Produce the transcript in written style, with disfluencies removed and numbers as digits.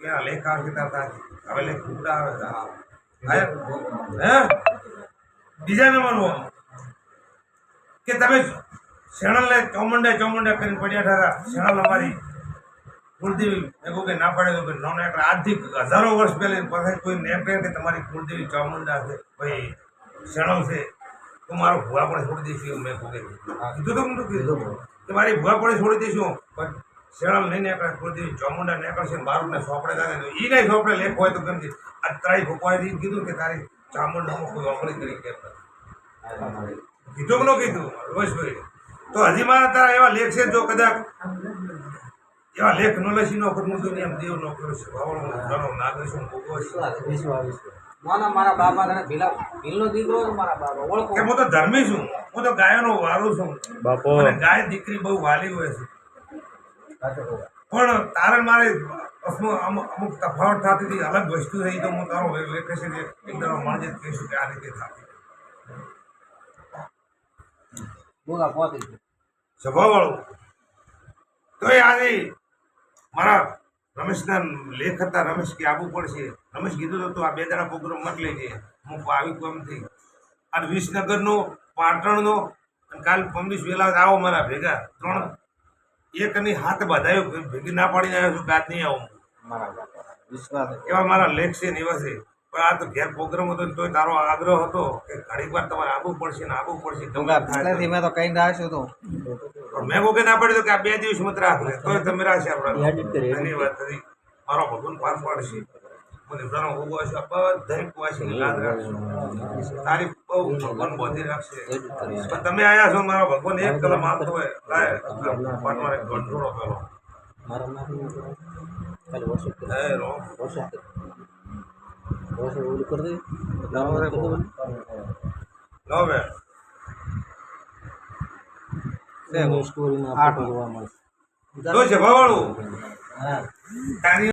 કે આ લેખ આવે તાર હવે લેખ ફૂટા આવે હે બીજા નંબરનો કે તમે શેણલને ચોમંડા કરીને પડ્યા ઠારા શેણલ અમારી કુળદેવી એવું કે ના પડે તો કે નો એક આજથી હજારો વર્ષ પહેલા પછી કોઈ નેમ કહે કે તમારી કુળદેવી ચામુંડા છે ભાઈ શેણલ છે તો મારો ભૂવા પણ છોડી દઈશું મેં કહું કીધું તો હું કીધું કે મારી ભૂવા પણ છોડી દઈશું પણ શેણલ નહીં નીકળે કુળદેવી ચામુંડા નીકળશે બાળકને સોંપડે થાય એ નહીં સોંપડે લેખ હોય તો કેમ આ ત્રાઈ ભોપાઈ કીધું કે તારી ચામુંડામાં કોઈ ઓગળી કરી કેમ કીધું કે ન કીધું રોજભાઈ તો હજી મારા તારા એવા લેખ છે જો કદાચ એવા લેખ નો લસી નો ખુદમું એમ દેવ નો કર્યો છે ભાવનો ઘણો નાગરિક ભોગવો મારા બાપા તને ભીલનો દીકરો મારા બાપા ઓળખો કે હું તો ધર્મી છું હું તો ગાયોનો વારું છું બાપો અને ગાય દીકરી બહુ વાલી હોય છે પણ તારે મારે અમુક તફાવત થતી હતી અલગ વસ્તુ રહી તો હું તારો લેખ છે ને એકદમ મળજે કહીશું કે આ રીતે થતી બોલા પહોંચી સ્વભાવવાળું તો એ આજે મારા રમેશના લેખ હતા રમેશ કે આવવું પડશે રમેશ કીધું તો આ બે દાડા પ્રોગ્રામ મત લેજે હું આવી કોમથી અને વિસનગરનો પાટણનો અને કાલ 25 વેલા આવો મારા ભેગા 3 એકની હાથ બધાયો ભેગી ના પાડીને આવ્યો છું ગાત નહીં આવું વિશ્વાસ એવા મારા લેખ છે ને એવા છે પણ આ તો ઘેર પ્રોગ્રામ હતો તોય તારો આગ્રહ હતો કે ઘણી વાર તમારે આવવું પડશે ને આવવું પડશે મેં તો કઈ રાખ્યું તો મેં કોઈ ના પડ્યું કે આ 2 દિવસ મત રાખે તો તમે રાખશે આપણે ધન્યવાદ કરી મારો ભગવાન પાર પાડશે મને ઘણો ઉભો છે બધા કુવાસી લાદ રાખશે તારી બહુ ભગવાન બોધી રાખશે પણ તમે આયા છો મારો ભગવાન એક કલમ આપતો હોય લાય પાટમાં એક ગંઠોડો પેલો મારા હે રો ઓલું કરી દે લો બે સ્ટોરીમાં આપવા મળશે જો છે ભાવાળું હા તારી